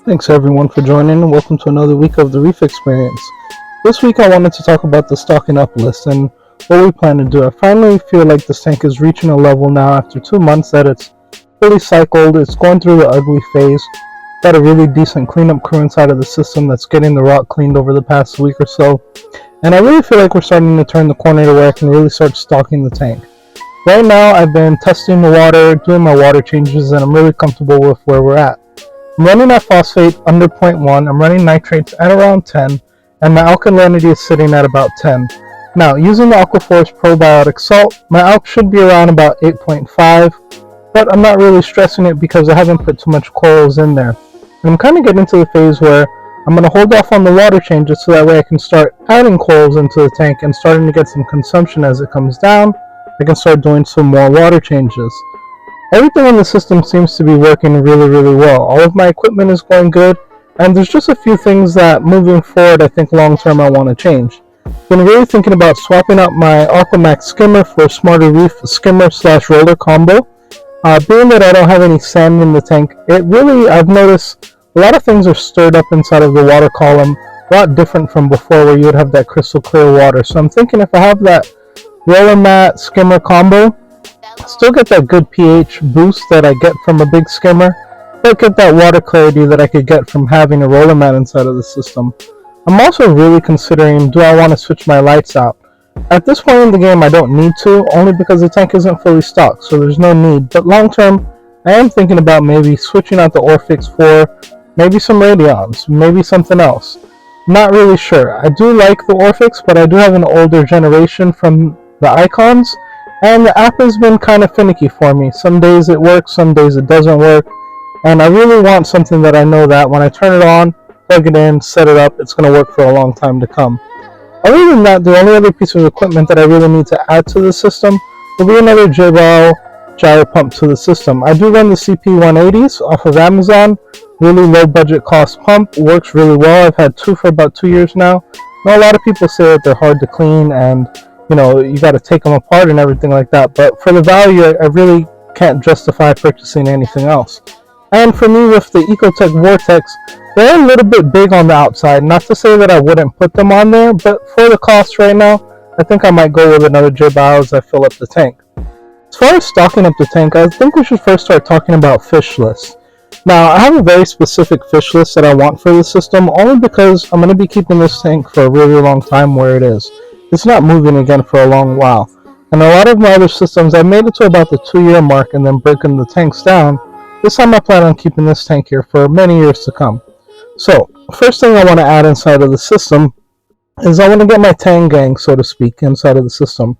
Thanks everyone for joining and welcome to another week of the REEF Experience. This week I wanted to talk about the stocking up list and what we plan to do. I finally feel like this tank is reaching a level now after 2 months that it's fully cycled, it's going through the ugly phase. Got a really decent cleanup crew inside of the system that's getting the rock cleaned over the past week or so. And I really feel like we're starting to turn the corner to where I can really start stocking the tank. Right now I've been testing the water, doing my water changes, and I'm really comfortable with where we're at. I'm running at phosphate under 0.1, I'm running nitrates at around 10, and my alkalinity is sitting at about 10. Now, using the Aquaforce probiotic salt, my alk should be around about 8.5, but I'm not really stressing it because I haven't put too much corals in there. And I'm kind of getting to the phase where I'm going to hold off on the water changes so that way I can start adding corals into the tank and starting to get some consumption as it comes down. I can start doing some more water changes. Everything in the system seems to be working really well. All of my equipment is going good, and there's just a few things that moving forward I think long term I want to change. Been really thinking about swapping out my Aquamax skimmer for a smarter reef skimmer / roller combo. Being that I don't have any sand in the tank, I've noticed a lot of things are stirred up inside of the water column, a lot different from before where you would have that crystal clear water. So I'm thinking if I have that roller mat skimmer combo, still get that good pH boost that I get from a big skimmer, but get that water clarity that I could get from having a roller mat inside of the system. I'm also really considering, do I want to switch my lights out? At this point in the game I don't need to, only because the tank isn't fully stocked, so there's no need. But long term, I am thinking about maybe switching out the Orphix for maybe some Radions, maybe something else. Not really sure. I do like the Orphix, but I do have an older generation from the Icons, and the app has been kind of finicky for me. Some days it works, some days it doesn't work, and I really want something that I know that when I turn it on, plug it in, set it up, it's going to work for a long time to come. Other than that, the only other piece of equipment that I really need to add to the system will be another J-Bow gyro pump to the system. I do run the CP180s off of Amazon, really low budget cost pump, works really well. I've had two for about 2 years now. Now a lot of people say that they're hard to clean and you got to take them apart and everything like that, but for the value I really can't justify purchasing anything else. And for me, with the Ecotech Vortex, they're a little bit big on the outside. Not to say that I wouldn't put them on there, but for the cost right now, I think I might go with another J-Bow as I fill up the tank. As far as stocking up the tank, I think we should first start talking about fish lists. Now, I have a very specific fish list that I want for the system, only because I'm going to be keeping this tank for a really long time where it is. It's not moving again for a long while. And a lot of my other systems, I made it to about the 2-year mark and then breaking the tanks down. This time I plan on keeping this tank here for many years to come. So, first thing I want to add inside of the system is I want to get my tang gang, so to speak, inside of the system.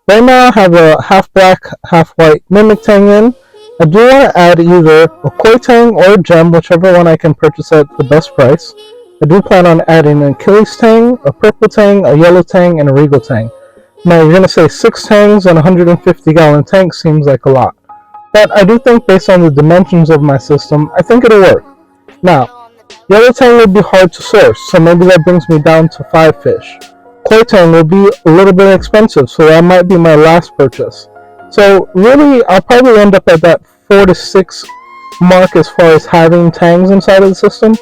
Right now I have a half black, half white mimic tang in. I do want to add either a koi tang or a gem, whichever one I can purchase at the best price. I do plan on adding an Achilles tang, a purple tang, a yellow tang, and a regal tang. Now you're going to say 6 tangs on a 150-gallon tank seems like a lot. But I do think based on the dimensions of my system, I think it'll work. Now, yellow tang will be hard to source, so maybe that brings me down to 5 fish. Koi tang will be a little bit expensive, so that might be my last purchase. So really, I'll probably end up at that 4 to 6 mark as far as having tangs inside of the system,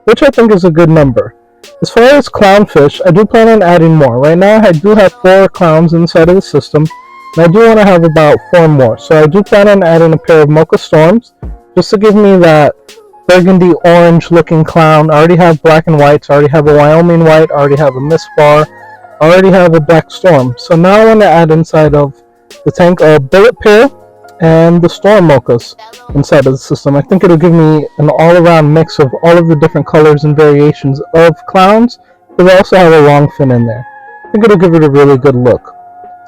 which I think is a good number. As far as clownfish, I do plan on adding more. Right now I do have 4 clowns inside of the system, and I do want to have about 4 more. So I do plan on adding a pair of Mocha Storms, just to give me that burgundy orange looking clown. I already have black and whites, I already have a Wyoming white, I already have a Mist Bar, I already have a Black Storm. So now I want to add inside of the tank a Bullet Pair and the Storm Mochas inside of the system. I think it'll give me an all-around mix of all of the different colors and variations of clowns, but I also have a long fin in there. I think it'll give it a really good look.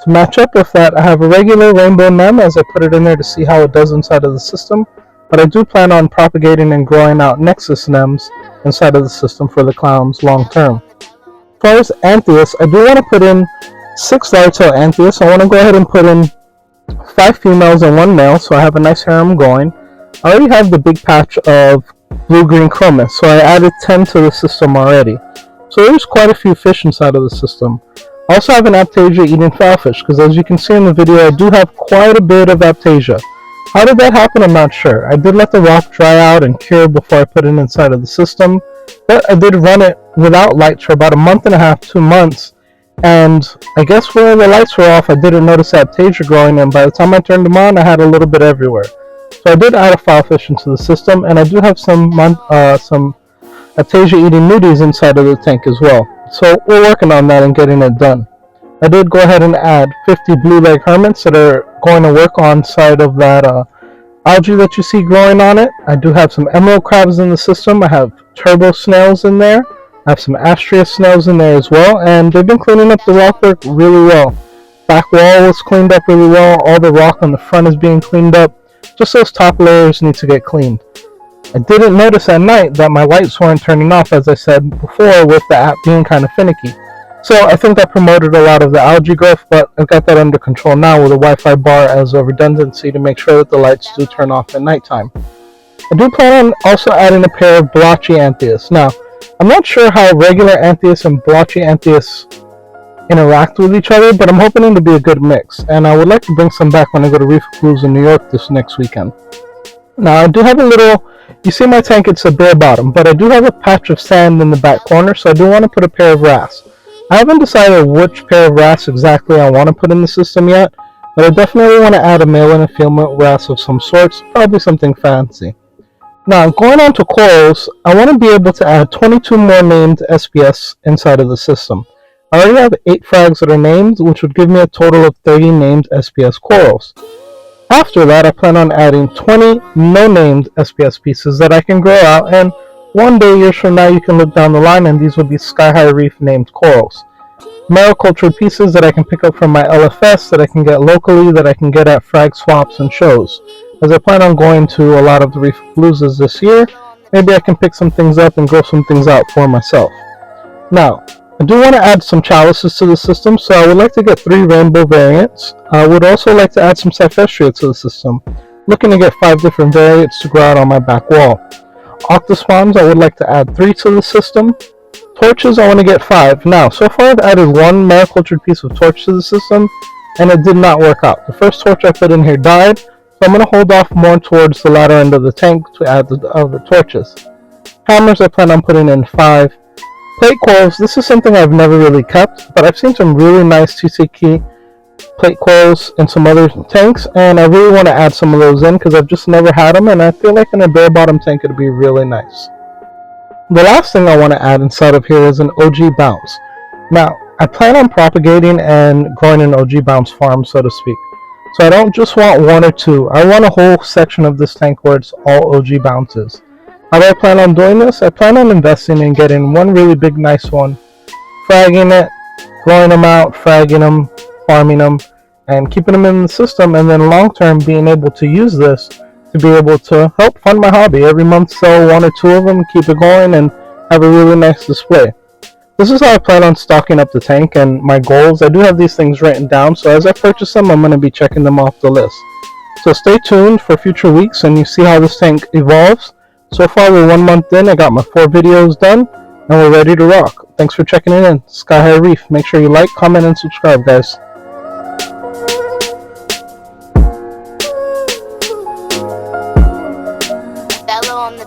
To match up with that, I have a regular rainbow nem as I put it in there to see how it does inside of the system, but I do plan on propagating and growing out Nexus nems inside of the system for the clowns long term. As far as Antheus, I do want to put in 6 large-tail Antheus. I want to go ahead and put in 5 females and 1 male, so I have a nice harem going. I already have the big patch of blue-green chromis, so I added 10 to the system already. So there's quite a few fish inside of the system. I also have an Aptasia eating foulfish, because as you can see in the video, I do have quite a bit of Aptasia. How did that happen? I'm not sure. I did let the rock dry out and cure before I put it inside of the system, but I did run it without lights for about a month and a half, 2 months, and I guess where the lights were off, I didn't notice Aptasia growing, and by the time I turned them on, I had a little bit everywhere. So I did add a filefish into the system, and I do have some Aptasia eating nudies inside of the tank as well. So we're working on that and getting it done. I did go ahead and add 50 blue leg hermits that are going to work on side of that algae that you see growing on it. I do have some emerald crabs in the system. I have turbo snails in there. I have some astrea snails in there as well, and they've been cleaning up the rockwork really well. Back wall was cleaned up really well. All the rock on the front is being cleaned up. Just those top layers need to get cleaned. I didn't notice at night that my lights weren't turning off, as I said before, with the app being kind of finicky. So I think that promoted a lot of the algae growth, but I've got that under control now with a Wi-Fi bar as a redundancy to make sure that the lights do turn off at nighttime. I do plan on also adding a pair of blotchy Antheus. Now, I'm not sure how regular Antheus and blotchy Antheus interact with each other, but I'm hoping it to be a good mix, and I would like to bring some back when I go to Reef Cruise in New York this next weekend. Now, I do have a little, you see my tank, it's a bare bottom, but I do have a patch of sand in the back corner, so I do want to put a pair of wrasse. I haven't decided which pair of wrasse exactly I want to put in the system yet, but I definitely want to add a male and a female wrasse of some sorts, probably something fancy. Now, going on to corals, I want to be able to add 22 more named SPS inside of the system. I already have 8 frags that are named, which would give me a total of 30 named SPS corals. After that, I plan on adding 20 no-named SPS pieces that I can grow out, and one day, years from now, you can look down the line and these will be Skyhiggh Reef named corals. Maricultured pieces that I can pick up from my LFS, that I can get locally, that I can get at frag swaps and shows. As I plan on going to a lot of the Reef Paloozas this year, maybe I can pick some things up and grow some things out for myself. Now, I do want to add some chalices to the system, so I would like to get 3 rainbow variants. I would also like to add some Cyphestria to the system, looking to get 5 different variants to grow out on my back wall. Octospawns, I would like to add 3 to the system. Torches, I want to get 5. Now, so far I've added 1 maricultured piece of torch to the system, and it did not work out. The first torch I put in here died, so I'm going to hold off more towards the latter end of the tank to add the other torches. Hammers, I plan on putting in 5. Plate coils, this is something I've never really kept, but I've seen some really nice TCK plate coils in some other tanks, and I really want to add some of those in because I've just never had them, and I feel like in a bare bottom tank it would be really nice. The last thing I want to add inside of here is an OG bounce. Now, I plan on propagating and growing an OG bounce farm, so to speak. So I don't just want 1 or 2. I want a whole section of this tank where it's all OG bounces. How do I plan on doing this? I plan on investing in getting 1 really big nice one, fragging it, growing them out, fragging them, farming them, and keeping them in the system, and then long term being able to use this to be able to help fund my hobby. Every month sell 1 or 2 of them, keep it going, and have a really nice display. This is how I plan on stocking up the tank and my goals. I do have these things written down, so as I purchase them, I'm going to be checking them off the list. So stay tuned for future weeks and you see how this tank evolves. So far we're 1 month in, I got my 4 videos done, and we're ready to rock. Thanks for checking in. Skyhiggh Reef. Make sure you like, comment, and subscribe, guys. Bello on the